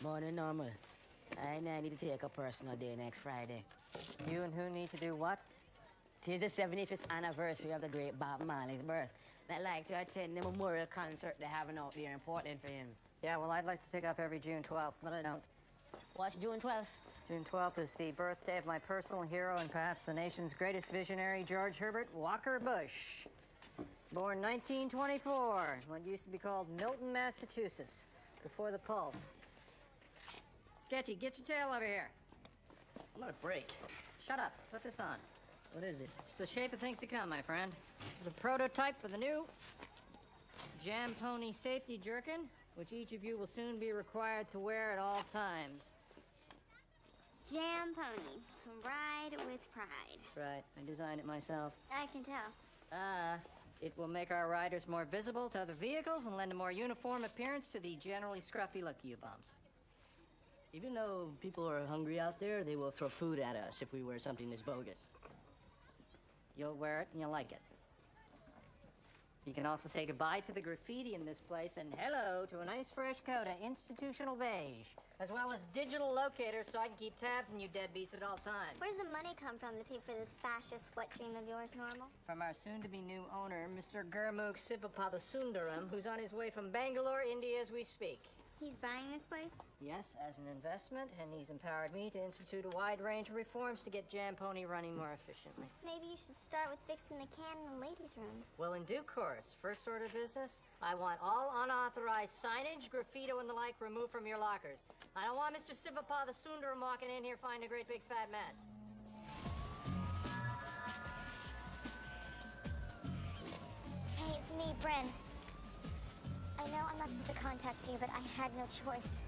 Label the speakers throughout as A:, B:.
A: Morning, Normal. I need to take a personal day next Friday.
B: You and who need to do what?
A: Tis the 75th anniversary of the great Bob Marley's birth. And I'd like to attend the memorial concert they're having out there in Portland for him.
B: Yeah, well, I'd like to take up every June 12th, but I don't.
A: What's June 12th?
B: June 12th is the birthday of my personal hero and perhaps the nation's greatest visionary, George Herbert Walker Bush. Born 1924, what used to be called Milton, Massachusetts, before the Pulse. Sketchy, get your tail over here.
A: I'm gonna break.
B: Shut up. Put this on.
A: What is it?
B: It's the shape of things to come, my friend. This is the prototype for the new Jam Pony safety jerkin, which each of you will soon be required to wear at all times.
C: Jam Pony. Ride with pride.
B: Right. I designed it myself.
C: I can tell.
B: It will make our riders more visible to other vehicles and lend a more uniform appearance to the generally scruffy look of you bumps.
A: Even though people are hungry out there, they will throw food at us if we wear something this bogus.
B: You'll wear it and you'll like it. You can also say goodbye to the graffiti in this place and hello to a nice fresh coat of institutional beige, as well as digital locators so I can keep tabs on you deadbeats at all times.
C: Where's the money come from to pay for this fascist wet dream of yours, Normal?
B: From our soon-to-be new owner, Mr. Gurmukh Sivapathsundaram, who's on his way from Bangalore, India as we speak.
C: He's buying this place?
B: Yes, as an investment, and he's empowered me to institute a wide range of reforms to get Jam Pony running more efficiently.
C: Maybe you should start with fixing the can in the ladies' room.
B: Well, in due course, first order of business, I want all unauthorized signage, graffiti, and the like removed from your lockers. I don't want Mr. Sivapathsundaram walking in here finding a great big fat mess.
C: Hey, it's me, Bryn. I know I'm not supposed to contact you, but I had no choice.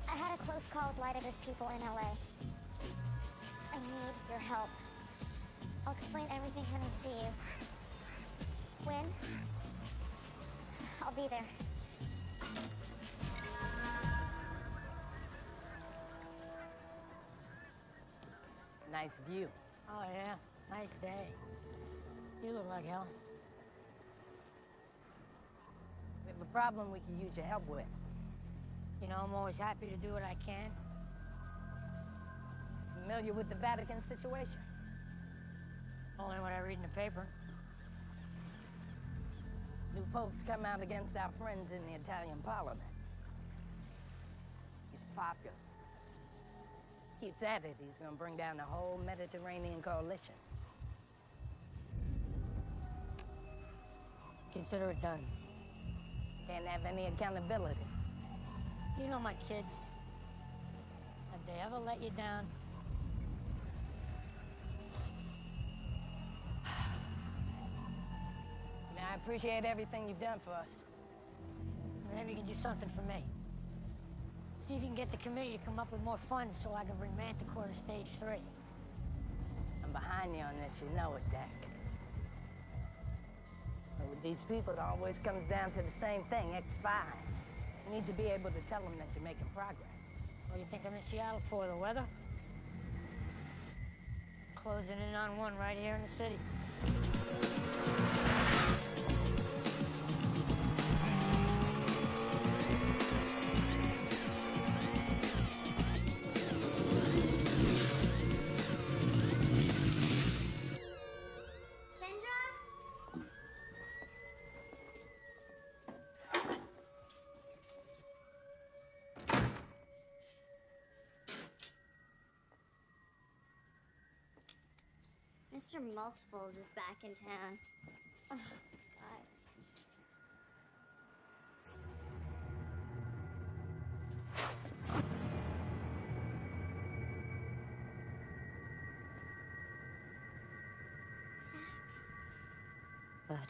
C: I had a close call with Light Editors people in LA. I need your help. I'll explain everything when I see you. When? I'll be there.
A: Nice view.
D: Oh, yeah. Nice day. You look like hell.
A: We have a problem we could use your help with.
D: You know, I'm always happy to do what I can.
A: Familiar with the Vatican situation?
D: Only what I read in the paper.
A: New pope's come out against our friends in the Italian parliament. He's popular. Keeps at it, he's gonna bring down the whole Mediterranean coalition.
D: Consider it done.
A: Can't have any accountability.
D: You know my kids. Have they ever let you down?
A: You know, I appreciate everything you've done for us.
D: Maybe you can do something for me. See if you can get the committee to come up with more funds so I can bring Manticore to stage 3.
A: I'm behind you on this, you know it, Dak. But with these people, it always comes down to the same thing, X5. You need to be able to tell them that you're making progress.
D: What do you think I'm in Seattle for, the weather? Closing in on one right here in the city.
C: Mr. Multiples is back in town. Oh, God.
B: Bud.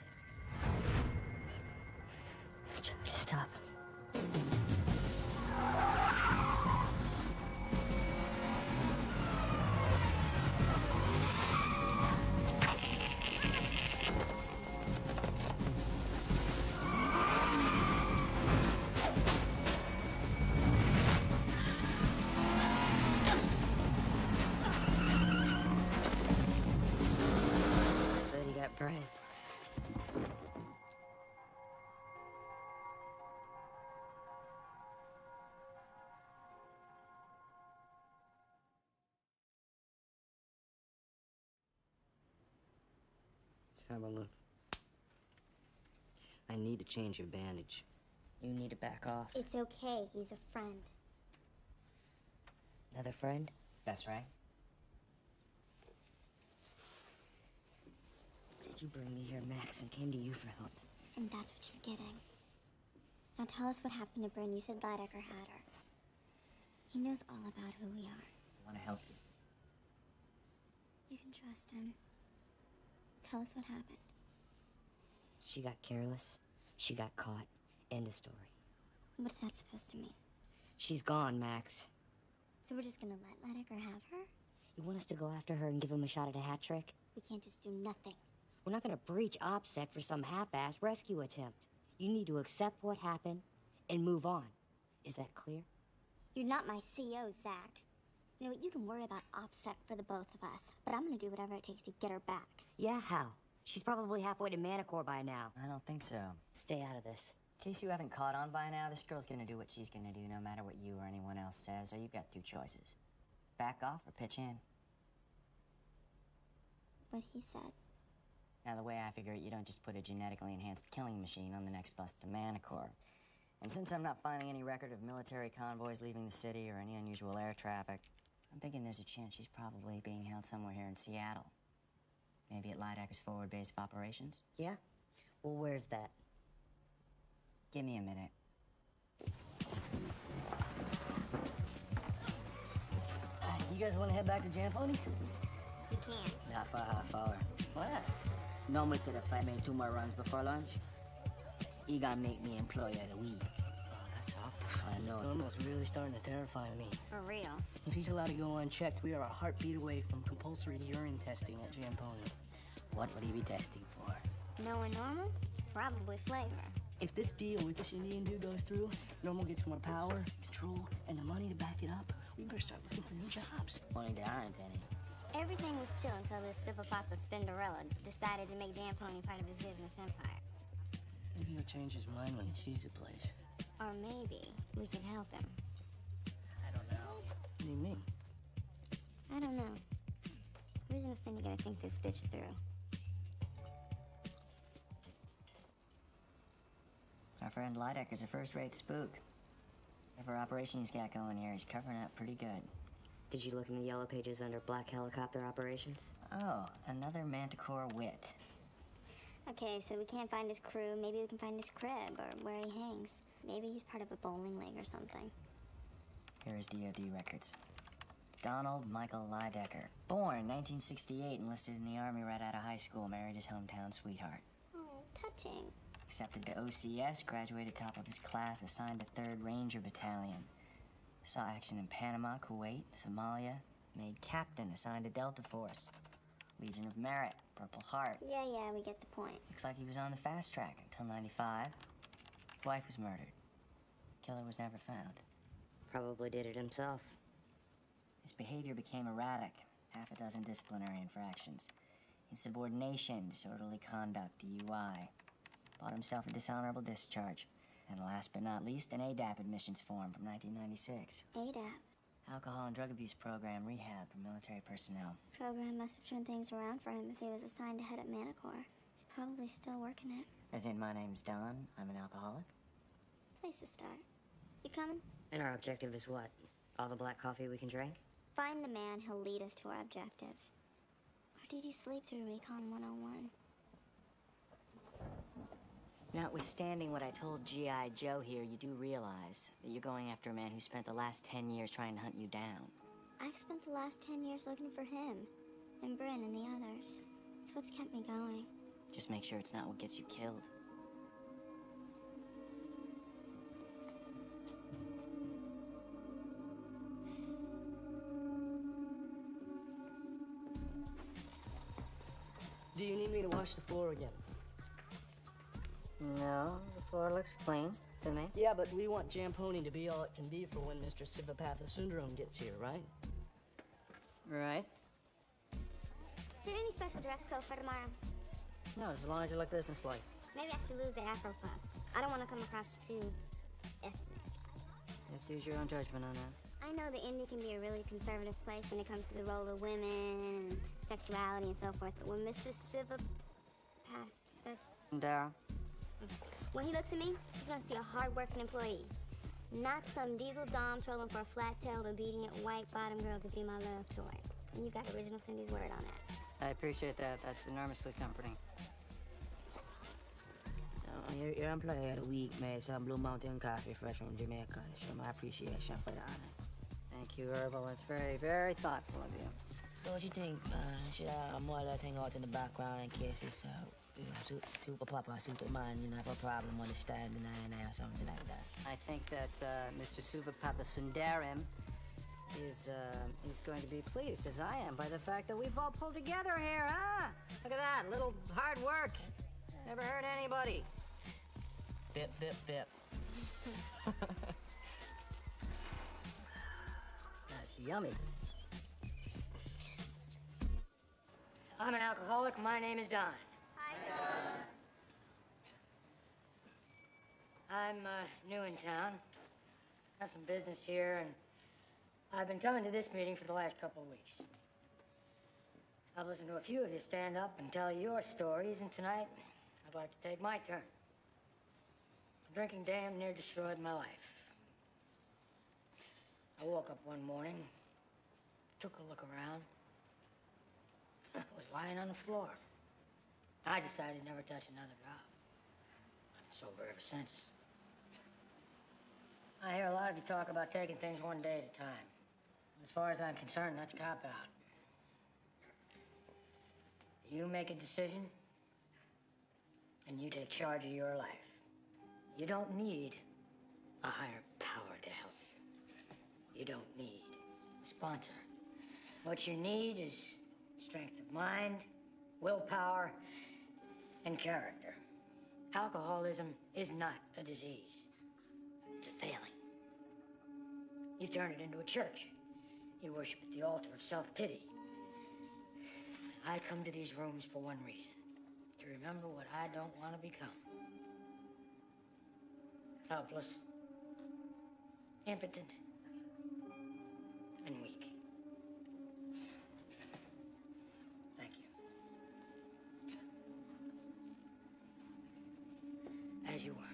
B: Tell me to stop.
E: have a look. I need to change your bandage.
A: You need to back off.
C: It's okay. He's a friend.
A: Another friend?
F: That's right.
A: Did you bring me here, Max, and came to you for help?
C: And that's what you're getting. Now tell us what happened to Bryn. You said Lydecker had her. He knows all about who we are.
F: I want to help you.
C: You can trust him. Tell us what happened.
A: She got careless. She got caught. End of story.
C: What's that supposed to mean?
A: She's gone, Max.
C: So we're just gonna let Lydecker have her?
A: You want us to go after her and give him a shot at a hat trick?
C: We can't just do nothing.
A: We're not gonna breach OPSEC for some half-ass rescue attempt. You need to accept what happened and move on. Is that clear?
C: You're not my CO, Zach. You know what? You can worry about OPSEC for the both of us, but I'm gonna do whatever it takes to get her back.
A: Yeah, how? She's probably halfway to Manicore by now.
F: I don't think so.
A: Stay out of this.
F: In case you haven't caught on by now, this girl's gonna do what she's gonna do no matter what you or anyone else says, so you've got two choices. Back off or pitch in.
C: What he said.
F: Now, the way I figure it, you don't just put a genetically enhanced killing machine on the next bus to Manicore. And since I'm not finding any record of military convoys leaving the city or any unusual air traffic, I'm thinking there's a chance she's probably being held somewhere here in Seattle. Maybe at Lydecker's forward base of operations?
A: Yeah? Well, where's that?
F: Give me a minute.
B: You guys want to head back to Jam Pony?
C: He can't.
A: Half hour.
B: What?
A: Normally could if I made 2 more runs before lunch. He gonna make me employee of the week.
B: Oh, that's awful.
A: I know.
B: Normal's really starting to terrify me.
C: For real.
B: If he's allowed to go unchecked, we are a heartbeat away from compulsory urine testing at Jam Pony.
A: What would he be testing for?
C: No one normal? Probably flavor.
B: If this deal with this Indian dude goes through, Normal gets more power, control, and the money to back it up, we better start looking for new jobs.
A: Only there aren't any.
C: Everything was chill until this Papa Spinderella decided to make Jam Pony part of his business empire.
B: Maybe he'll change his mind when he sees the place.
C: Or maybe we can help him.
B: I don't know. What do you mean?
C: I don't know. We're just gonna think this bitch through.
F: Our friend Lydecker's a first-rate spook. Whatever operation he's got going here, he's covering up pretty good.
A: Did you look in the yellow pages under Black Helicopter Operations?
F: Oh, another Manticore wit.
C: Okay, so we can't find his crew. Maybe we can find his crib or where he hangs. Maybe he's part of a bowling league or something.
F: Here is DOD records. Donald Michael Lydecker. Born 1968, enlisted in the Army right out of high school, married his hometown sweetheart.
C: Oh, touching.
F: Accepted to OCS, graduated top of his class, assigned to 3rd Ranger Battalion. Saw action in Panama, Kuwait, Somalia. Made captain, assigned to Delta Force. Legion of Merit, Purple Heart.
C: Yeah, we get the point.
F: Looks like he was on the fast track until 95. Wife was murdered. Killer was never found.
A: Probably did it himself.
F: His behavior became erratic. Half a dozen disciplinary infractions. Insubordination, disorderly conduct, DUI. Bought himself a dishonorable discharge. And last but not least, an ADAP admissions form from 1996.
C: ADAP.
F: Alcohol and Drug Abuse Program rehab for military personnel.
C: Program must have turned things around for him if he was assigned to head at Manicore. He's probably still working it.
F: As in, my name's Don. I'm an alcoholic.
C: Place to start. You coming?
A: And our objective is what? All the black coffee we can drink?
C: Find the man who'll lead us to our objective. Or did you sleep through Recon 101?
F: Notwithstanding what I told G.I. Joe here, you do realize that you're going after a man who spent the last 10 years trying to hunt you down.
C: I've spent the last 10 years looking for him, and Bryn and the others. It's what's kept me going.
F: Just make sure it's not what gets you killed.
B: Do you need me to wash the floor again?
A: No, the floor looks clean to me.
B: Yeah, but we want Jam Pony to be all it can be for when Mr. Sivapatha Sundaram gets here, right?
A: Right.
C: Do you have any special dress code for tomorrow?
B: No, as long as you look businesslike.
C: Maybe I should lose the Afro puffs. I don't want to come across too ethnic.
A: You have to use your own judgment on that.
C: I know the Indy can be a really conservative place when it comes to the role of women and sexuality and so forth, but when Mr.
B: Daryl?
C: When he looks at me, he's gonna see a hard-working employee. Not some diesel dom trolling for a flat-tailed, obedient, white bottom girl to be my love toy. And you got original Cindy's word on that.
B: I appreciate that. That's enormously comforting.
A: Your employee of the week made some Blue Mountain coffee fresh from Jamaica. Show my appreciation for the honor.
B: Thank you, Herbal. That's very, very thoughtful of you.
A: So what you think? Should I more or less hang out in the background in case this, super papa, Superman, have a problem understanding I or something like that?
B: I think that Mr. Subapapa Sundaram is going to be pleased, as I am, by the fact that we've all pulled together here, huh? Look at that, little hard work. Never hurt anybody.
A: Bip, bip, bip.
B: That's yummy.
D: I'm an alcoholic. My name is Don.
C: Hi, Don.
D: I'm new in town. Got some business here, and I've been coming to this meeting for the last couple of weeks. I've listened to a few of you stand up and tell your stories, and tonight I'd like to take my turn. Drinking damn near destroyed my life. I woke up one morning, took a look around. I was lying on the floor. I decided never to touch another drop. I'm sober ever since. I hear a lot of you talk about taking things one day at a time. As far as I'm concerned, that's a cop-out. You make a decision, and you take charge of your life. You don't need a higher power to help you. You don't need a sponsor. What you need is strength of mind, willpower, and character. Alcoholism is not a disease. It's a failing. You've turned it into a church. You worship at the altar of self-pity. I come to these rooms for one reason: to remember what I don't want to become. Helpless, impotent, and weak. Thank you. As you were.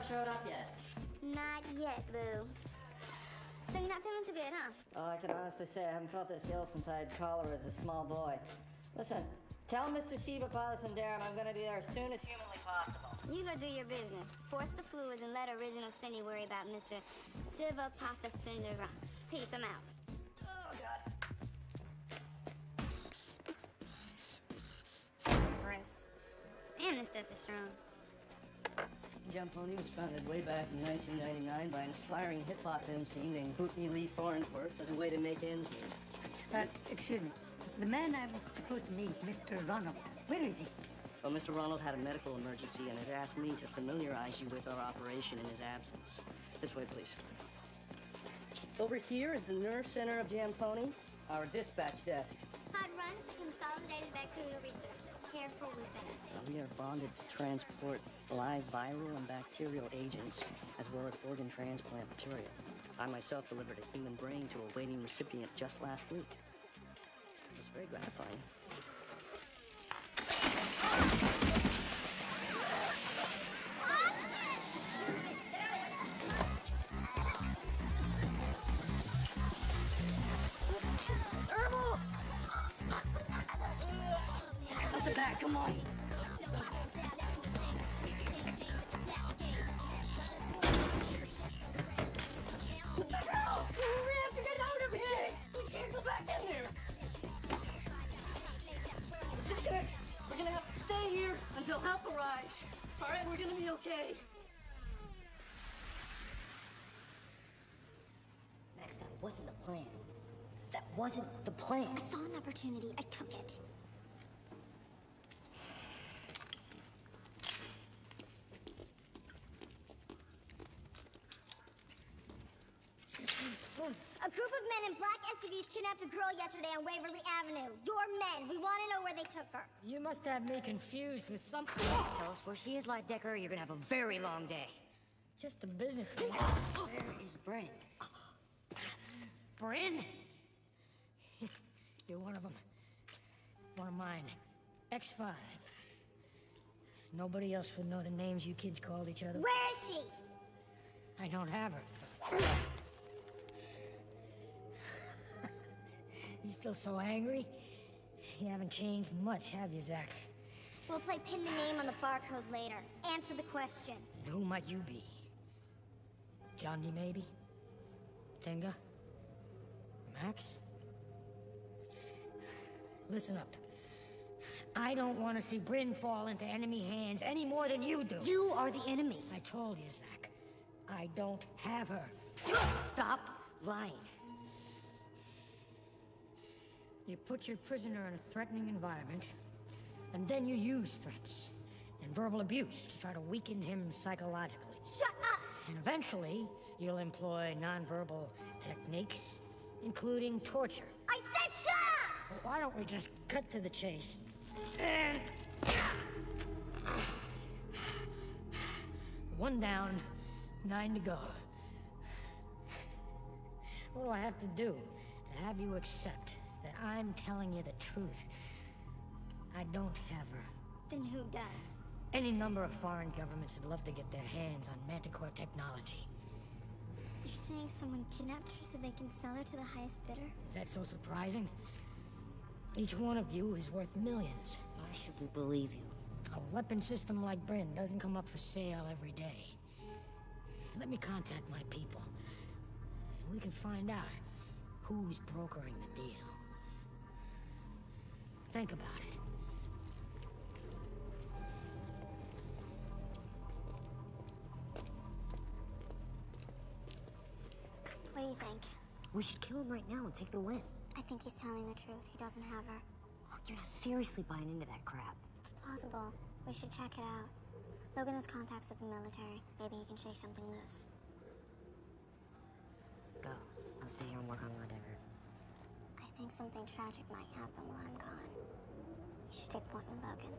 B: Showed up yet?
C: Not yet, Boo. So you're not feeling too good, huh?
B: Oh, I can honestly say I haven't felt this ill since I had cholera as a small boy. Listen, tell Mr. Siva Sundaram I'm going to be there as soon as humanly possible.
C: You go do your business. Force the fluids and let original Cindy worry about Mr. Siva Syndrome. Peace, I'm out.
B: Oh, God.
C: Gross. Damn, this stuff is strong.
E: Jump Pony was founded way back in 1999 by an aspiring hip-hop MC named Bootney Lee Farnsworth as a way to make ends meet.
D: Excuse me. The man I was supposed to meet, Mr. Ronald, where is he?
E: Well, Mr. Ronald had a medical emergency and has asked me to familiarize you with our operation in his absence. This way, please. Over here is the nerve center of Jam Pony, our dispatch desk.
C: I'd run to consolidated bacterial research. Careful with that.
E: We are bonded to transport live viral and bacterial agents, as well as organ transplant material. I myself delivered a human brain to a waiting recipient just last week. It was very gratifying.
D: Herbal! That's it back, come on.
E: We're gonna have to stay here until help arrives. All right, we're gonna be okay.
F: Max, that wasn't the plan. That wasn't the plan.
C: I saw an opportunity. I took it. A group of men in black SUVs kidnapped a girl yesterday on Waverly Avenue. Your men. We want to know where they took her.
D: You must have me confused with something.
F: Tell us where she is, Lidecker, or you're gonna have a very long day.
D: Just a businessman.
F: Where is Bryn?
D: Bryn? You're one of them. One of mine. X5. Nobody else would know the names you kids called each other.
C: Where is she?
D: I don't have her. You still so angry? You haven't changed much, have you, Zach?
C: We'll play pin the name on the barcode later. Answer the question.
D: And who might you be? John D. Maybe? Tenga? Max? Listen up. I don't want to see Bryn fall into enemy hands any more than you do.
F: You are the enemy.
D: I told you, Zach. I don't have her.
F: Stop lying.
D: You put your prisoner in a threatening environment, and then you use threats and verbal abuse to try to weaken him psychologically.
C: Shut up!
D: And eventually, you'll employ nonverbal techniques, including torture.
C: I said shut up!
D: Well, why don't we just cut to the chase? And... One down, 9 to go. What do I have to do to have you accept that I'm telling you the truth? I don't have her.
C: Then who does?
D: Any number of foreign governments would love to get their hands on Manticore technology.
C: You're saying someone kidnapped her so they can sell her to the highest bidder?
D: Is that so surprising? Each one of you is worth millions.
F: Why should we believe you?
D: A weapon system like Bryn doesn't come up for sale every day. Let me contact my people, and we can find out who's brokering the deal. Think about it.
C: What do you think?
F: We should kill him right now and take the win.
C: I think he's telling the truth. He doesn't have her.
F: Oh, you're not seriously buying into that crap.
C: It's plausible. We should check it out. Logan has contacts with the military. Maybe he can shake something loose.
F: Go. I'll stay here and work on Lidecker.
C: I think something tragic might happen while I'm gone. We should take point with Logan.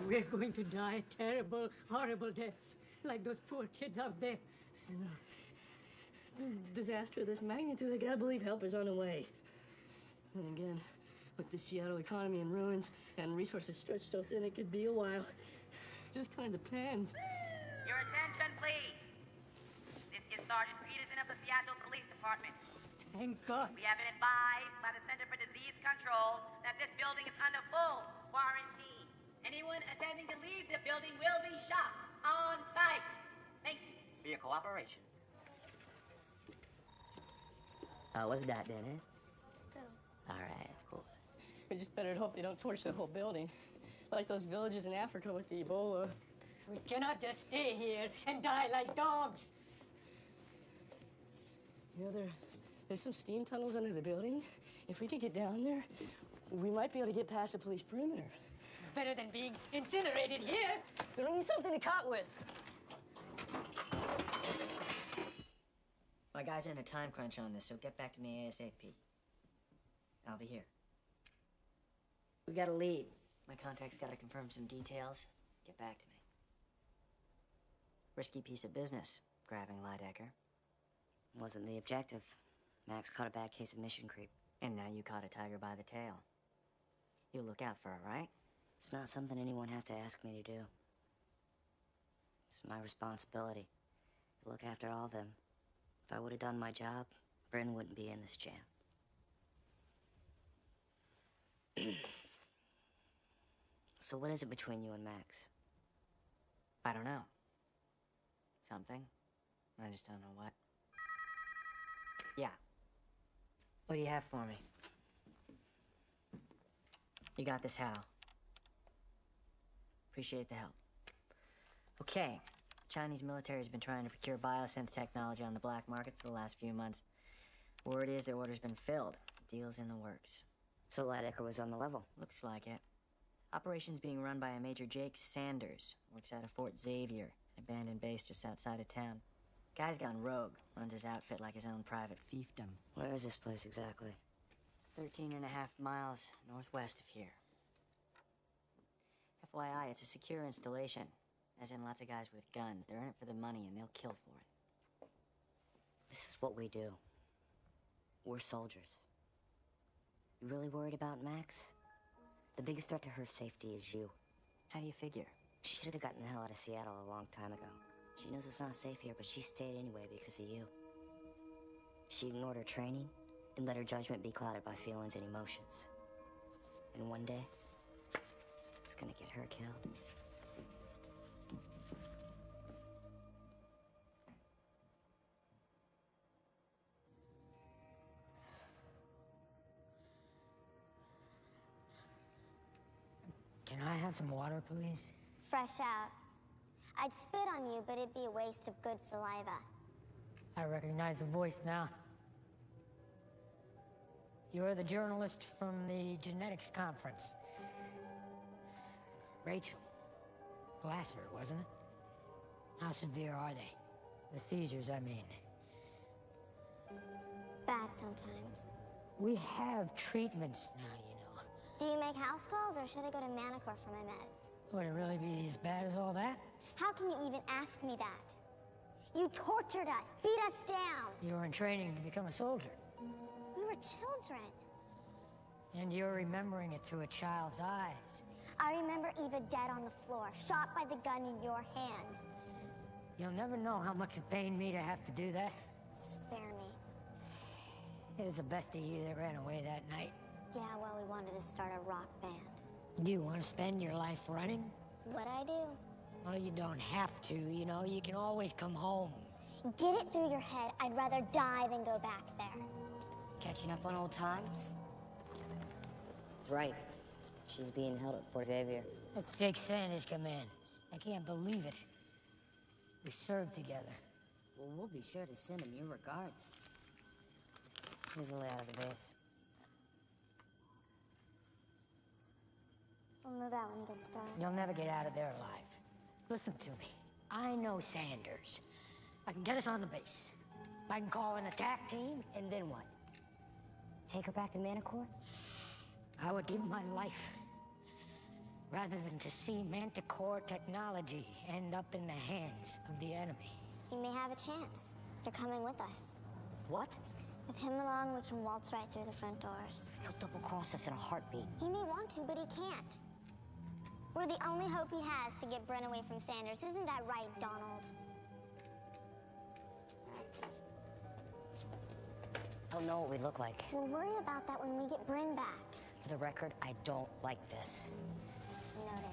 D: We're going to die terrible, horrible deaths, like those poor kids out there. Disaster of this magnitude, I gotta believe help is on the way. And again, with the Seattle economy in ruins and resources stretched so thin it could be a while. Just kind of depends.
G: Your attention, please. This is Sergeant Peterson of the Seattle Police Department.
D: Thank God.
G: We have been advised by the Center for Disease Control that this building is under full quarantine. Anyone attempting to leave the building will be shot on sight. Thank you for your cooperation.
F: What's that then, eh?
C: Go.
F: All right, cool.
H: We just better hope they don't torch the whole building. Like those villages in Africa with the Ebola.
D: We cannot just stay here and die like dogs.
H: You know, there's some steam tunnels under the building. If we could get down there, we might be able to get past the police perimeter.
D: Better than being incinerated here.
H: There only something to cut with.
F: My guy's in a time crunch on this, so get back to me ASAP. I'll be here.
D: We got a lead.
F: My contact's got to confirm some details. Get back to me. Risky piece of business, grabbing Lidecker. Wasn't the objective. Max caught a bad case of mission creep. And now you caught a tiger by the tail. You look out for her, right? It's not something anyone has to ask me to do. It's my responsibility to look after all of them. If I would have done my job, Bryn wouldn't be in this jam. So what is it between you and Max? I don't know. Something. I just don't know what. Yeah. What do you have for me? You got this, Hal. Appreciate the help. Okay. Chinese military has been trying to procure biosynth technology on the black market for the last few months. Word is their order's been filled. Deal's in the works.
E: So Lydecker was on the level.
F: Looks like it. Operation's being run by a Major Jake Sanders. Works out of Fort Xavier, an abandoned base just outside of town. Guy's gone rogue. Runs his outfit like his own private fiefdom.
E: Where is this place exactly?
F: 13.5 miles northwest of here. FYI, it's a secure installation. As in lots of guys with guns. They're in it for the money and they'll kill for it.
E: This is what we do. We're soldiers. You really worried about Max? The biggest threat to her safety is you.
F: How do you figure?
E: She should have gotten the hell out of Seattle a long time ago. She knows it's not safe here, but she stayed anyway because of you. She ignored her training and let her judgment be clouded by feelings and emotions. And one day, it's gonna get her killed.
D: Can I have some water, please?
C: Fresh out. I'd spit on you, but it'd be a waste of good saliva.
D: I recognize the voice now. You're the journalist from the genetics conference. Rachel Glasser, wasn't it? How severe are they? The seizures, I mean.
C: Bad sometimes.
D: We have treatments now, you know.
C: Do you make house calls, or should I go to Manicor for my meds?
D: Would it really be as bad as all that?
C: How can you even ask me that? You tortured us, beat us down.
D: You were in training to become a soldier.
C: We were children.
D: And you're remembering it through a child's eyes.
C: I remember Eva dead on the floor, shot by the gun in your hand.
D: You'll never know how much it pained me to have to do that.
C: Spare me.
D: It was the best of you that ran away that night.
C: Yeah, well, we wanted to start a rock band.
D: Do you want to spend your life running?
C: What'd I do?
D: Well, you don't have to, you know. You can always come home.
C: Get it through your head. I'd rather die than go back there.
E: Catching up on old times? That's right. She's being held at Fort Xavier.
D: Let's take Sanders' command. I can't believe it. We served together.
E: Well, we'll be sure to send him your regards. Here's the layout of the base.
C: We'll move out when he gets started.
D: You'll never get out of there alive. Listen to me. I know Sanders. I can get us on the base. I can call an attack team.
E: And then what? Take her back to Manicor?
D: I would give my life rather than to see Manticore technology end up in the hands of the enemy.
C: He may have a chance. They're coming with us.
D: What?
C: With him along, we can waltz right through the front doors.
E: He'll double-cross us in a heartbeat.
C: He may want to, but he can't. We're the only hope he has to get Bryn away from Sanders. Isn't that right, Donald?
E: I don't know what we look like.
C: We'll worry about that when we get Bryn back.
E: For the record, I don't like this.
C: Noted.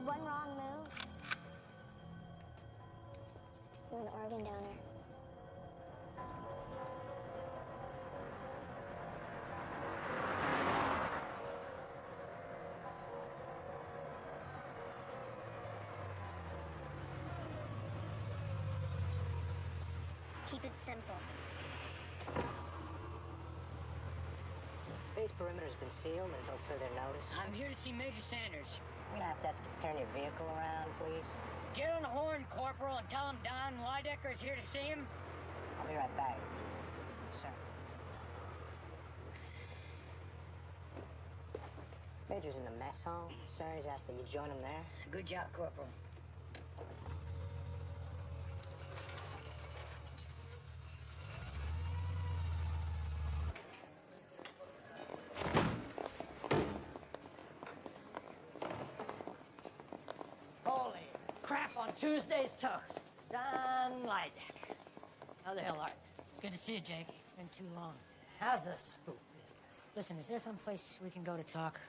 C: One wrong move. You're an organ donor. Keep it simple.
E: Base perimeter's been sealed until further notice.
D: I'm here to see Major Sanders.
E: We're gonna have to ask you to turn your vehicle around, please.
D: Get on the horn, Corporal, and tell him Don Lydecker is here to see him.
E: I'll be right back. Sir. Major's in the mess hall. Sir, he's asked that you join him there.
D: Good job, Corporal. Holy crap on Tuesday's toast. Don Lydecker. How the hell are you? It's good to see you, Jake. It's been too long. How's the spook business? Listen, is there some place we can go to talk?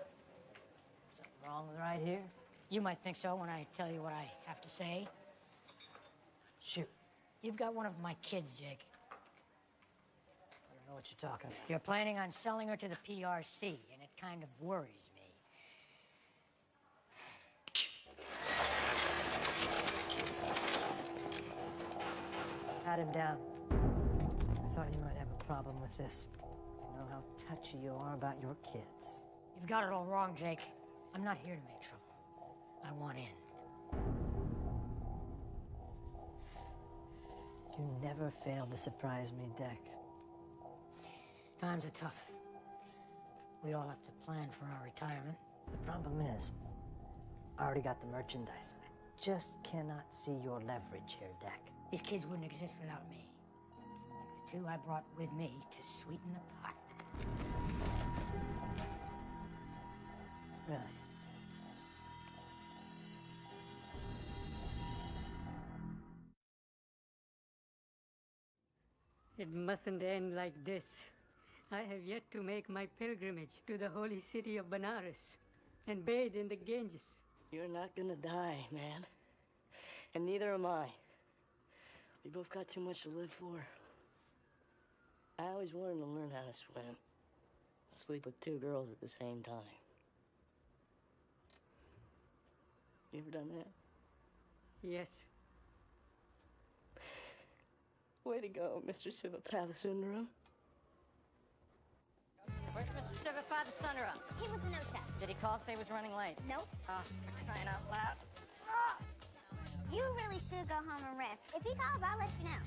D: Something wrong with right here? You might think so when I tell you what I have to say. Shoot. You've got one of my kids, Jake. I don't know what you're talking about. You're planning on selling her to the PRC, and it kind of worries me.
B: Pat him down. I thought you might have a problem with this. I know how touchy you are about your kids.
D: You've got it all wrong, Jake. I'm not here to make trouble. I want in.
B: You never fail to surprise me, Deck.
D: Times are tough. We all have to plan for our retirement.
B: The problem is, I already got the merchandise. I just cannot see your leverage here, Deck.
D: These kids wouldn't exist without me. Like the two I brought with me to sweeten the pot.
B: Really?
I: It mustn't end like this. I have yet to make my pilgrimage to the holy city of Benares and bathe in the Ganges.
H: You're not gonna die, man. And neither am I. We both got too much to live for. I always wanted to learn how to swim. Sleep with two girls at the same time. You ever done that?
I: Yes.
H: Way to go, Mr. Sivapathasundram.
B: Where's Mr. Sivapathasundram?
C: He was the no-show.
B: Did he call to say he was running late?
C: Nope.
B: Oh, crying out loud.
C: You really should go home and rest. If he calls, I'll let you know.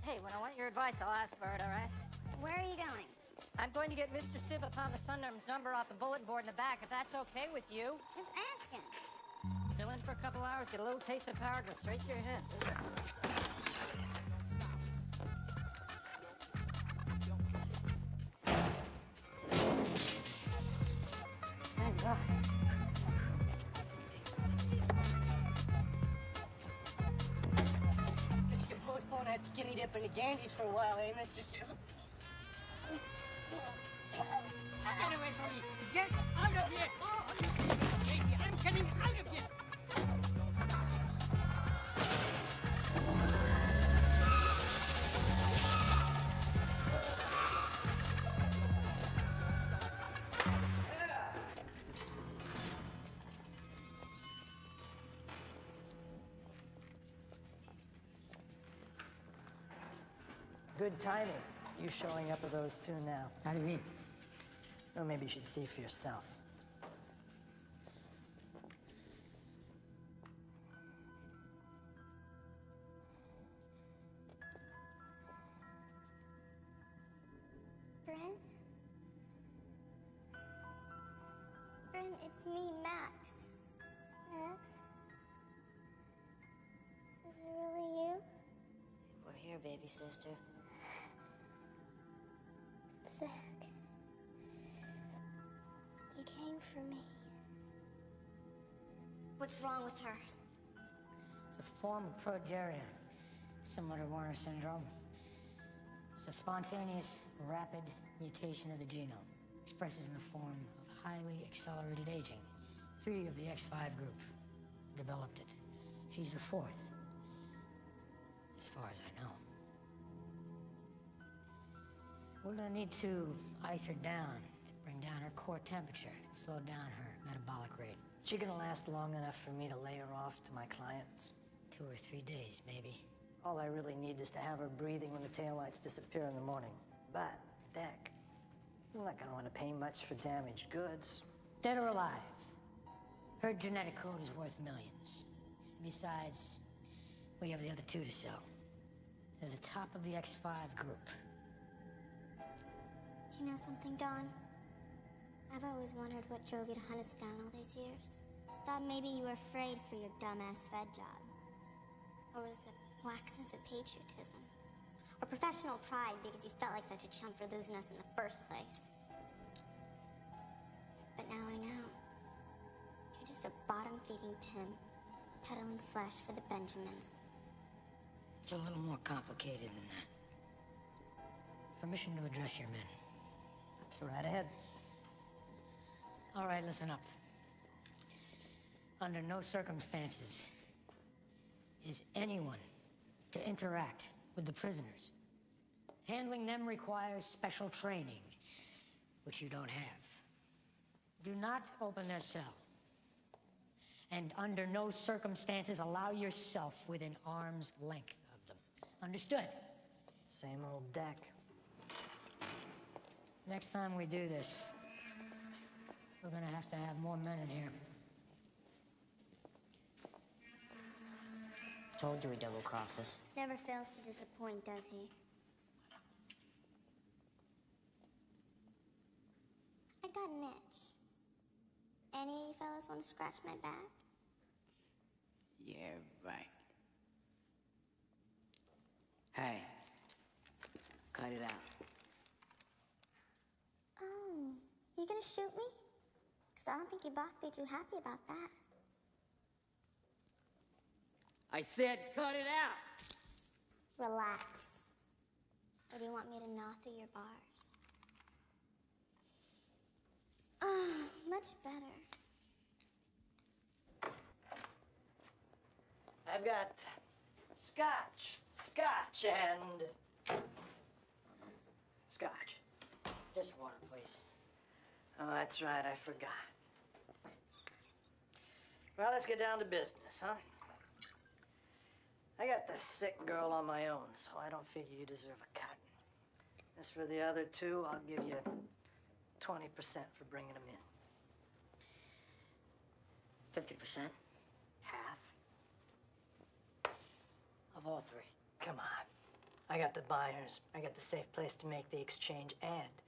B: Hey, when I want your advice, I'll ask for it, all right?
C: Where are you going?
B: I'm going to get Mr. Sivapathasundram's number off the bulletin board in the back, if that's okay with you.
C: Just ask him.
B: Chill in for a couple hours, get a little taste of power, go straight to your head. Thank God.
H: Guess you can postpone that skinny dip in the Ganges for a while, eh, Mr. Siva?
I: Get away from me! Get out of here! I'm getting out of here!
B: Good timing, you showing up with those two now.
D: How do you mean?
B: Or maybe you should see for yourself.
C: Bryn? Bryn, it's me, Max. Max? Is it really you?
F: We're here, baby sister.
C: Zach. You came for me. What's wrong with her?
D: It's a form of progeria, similar to Warner syndrome. It's a spontaneous, rapid mutation of the genome. Expresses in the form of highly accelerated aging. 3 of the X5 group developed it. She's the 4th, as far as I know. We're gonna need to ice her down, bring down her core temperature, slow down her metabolic rate.
B: She gonna last long enough for me to lay her off to my clients?
D: 2 or 3 days, maybe.
B: All I really need is to have her breathing when the taillights disappear in the morning. But, Deck, I'm not gonna want to pay much for damaged goods.
D: Dead or alive, her genetic code is worth millions. Besides, we have the other 2 to sell. They're the top of the X5 group.
C: You know something, Dawn? I've always wondered what drove you to hunt us down all these years. Thought maybe you were afraid for your dumbass Fed job. Or was it a whack sense of patriotism? Or professional pride because you felt like such a chump for losing us in the first place? But now I know. You're just a bottom-feeding pimp, peddling flesh for the Benjamins.
D: It's a little more complicated than that. Permission to address your men.
B: Go right ahead.
D: All right, listen up. Under no circumstances is anyone to interact with the prisoners. Handling them requires special training, which you don't have. Do not open their cell. And under no circumstances allow yourself within arm's length of them. Understood?
E: Same old deck.
D: Next time we do this, we're gonna have to have more men in here.
F: Told you he double-crossed us.
C: Never fails to disappoint, does he? I got an itch. Any fellas want to scratch my back?
F: Yeah, right. Hey, cut it out.
C: Oh, you gonna shoot me? Because I don't think your boss would be too happy about that.
F: I said cut it out!
C: Relax. Or do you want me to gnaw through your bars? Oh, much better.
H: I've got scotch, and scotch.
D: Just water, please.
H: Oh, that's right, I forgot. Well, let's get down to business, huh? I got the sick girl on my own, so I don't figure you deserve a cut. As for the other two, I'll give you 20% for bringing them in.
D: 50%?
H: Half?
D: Of all three.
H: Come on. I got the buyers, I got the safe place to make the exchange, and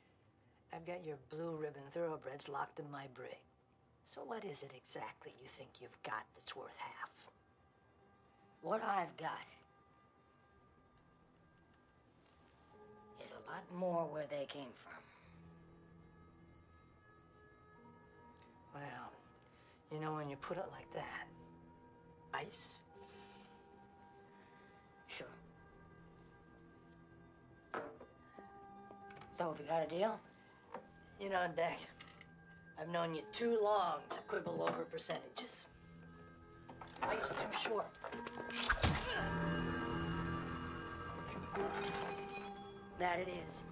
H: I've got your blue ribbon thoroughbreds locked in my brig. So what is it exactly you think you've got that's worth half?
D: What I've got is a lot more where they came from.
H: Well, you know, when you put it like that, ice.
D: Sure. So, have you got a deal?
H: You know, Deck, I've known you too long to quibble over percentages. Life's too short.
D: That it is.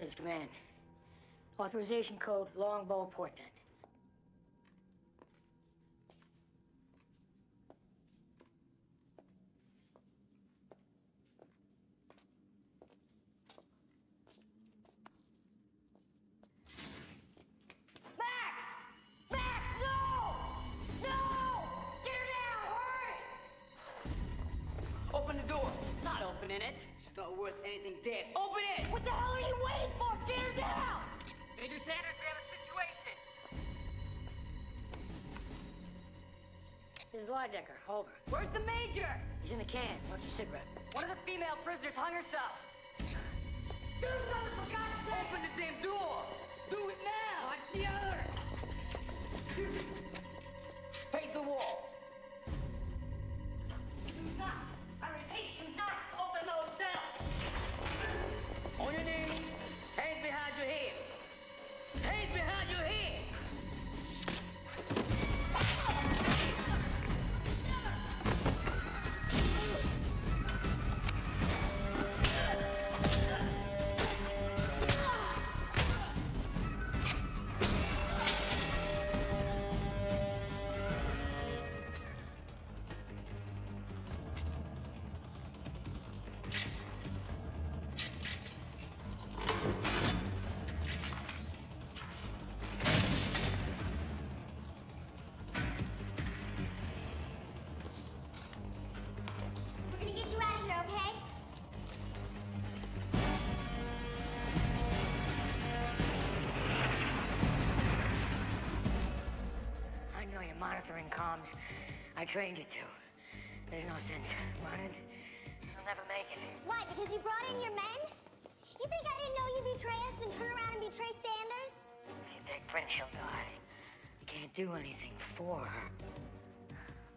D: This command. Authorization code Longbow Portent.
F: It's not worth anything dead. Open it!
D: What the hell are you waiting for? Get her down!
G: Major Sanders, we have a situation.
D: This is Lidecker. Over.
G: Where's the Major?
D: He's in the can. What's your sit rep?
G: One of the female prisoners hung herself. Do something, for God's sake! Open the damn door! Do it now! Watch the other!
H: Face the wall.
G: Do not, I repeat, do not open those cells!
H: On your knees. Hands behind your head. Hands behind your head.
C: We're gonna get you out of here, okay?
D: I know you're monitoring comms. I trained you to. There's no sense running. You'll never make it.
C: Why? Because you brought in your men? You think I didn't know you'd betray us, then turn around and betray Sanders?
D: If you take Brent, she'll die. You can't do anything for her.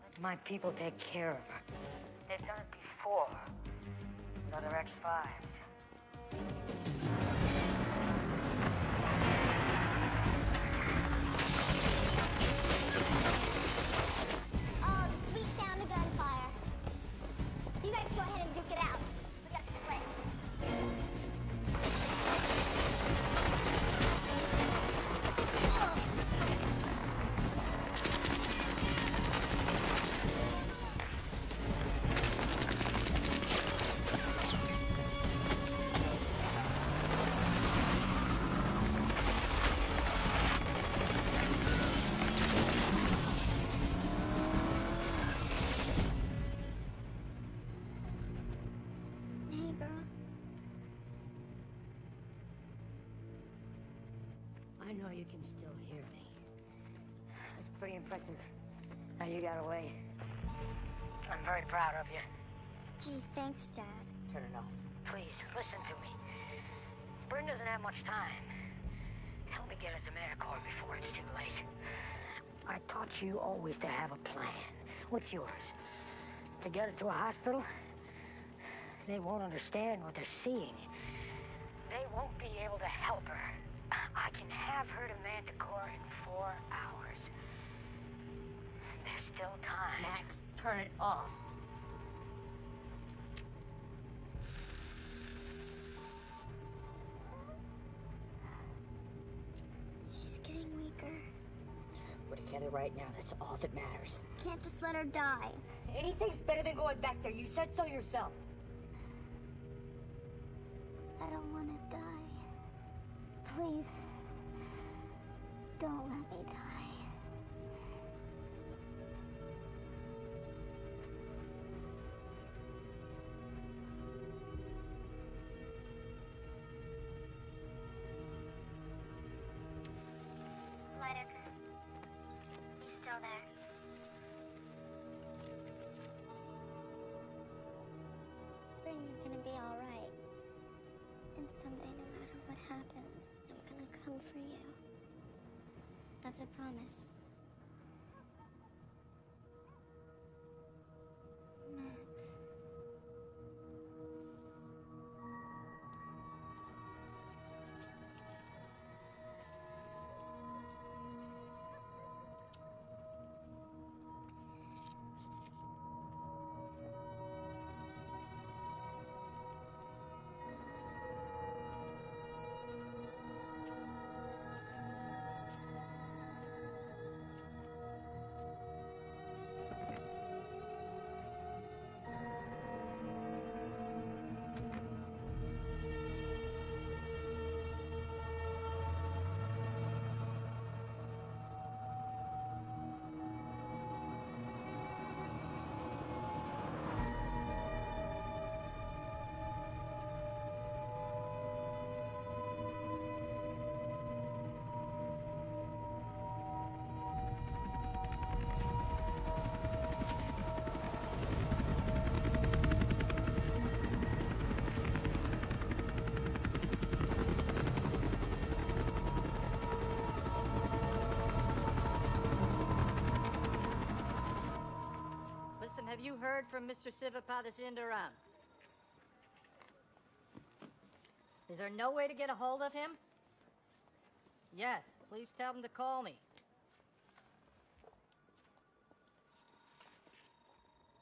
D: Let my people take care of her. They've done it before. With other X-5s.
C: Oh, the sweet sound of gunfire. You guys go
D: I know you can still hear me.
E: It's pretty impressive how you got away. I'm very proud of you.
C: Gee, thanks, Dad.
F: Turn it off.
D: Please, listen to me. Bryn doesn't have much time. Help me get her to Manticore before it's too late. I taught you always to have a plan. What's yours? To get her to a hospital? They won't understand what they're seeing. They won't be able to help her. I can have her to Manticore in 4 hours. There's still time.
F: Max, turn it off.
C: She's getting weaker.
F: We're together right now. That's all that matters.
C: Can't just let her die.
F: Anything's better than going back there. You said so yourself.
C: I don't want to die. Please, don't let me die. Lydecker, he's still there. Bryn, you're gonna be all right. And someday, no matter what happens, I'm gonna come for you. That's a promise. Max.
B: Listen, have you heard from Mr. Sivapathasundaraman? Is there no way to get a hold of him? Yes, please tell him to call me.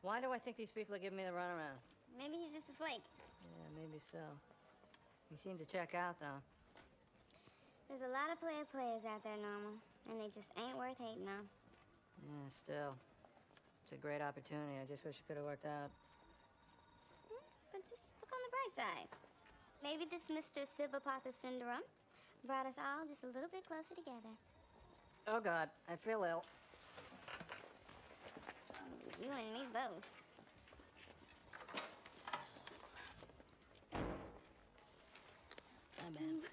B: Why do I think these people are giving me the runaround?
C: Maybe he's just a flake.
B: Yeah, maybe so. He seemed to check out, though.
C: There's a lot of players out there, Normal, and they just ain't worth hating on.
B: Yeah, still. It's a great opportunity. I just wish it could have worked out.
C: But just look on the bright side. Maybe this Mr. Sivapathasundaraman brought us all just a little bit closer together.
B: Oh, God, I feel ill.
C: You and me both.
F: Hi, man.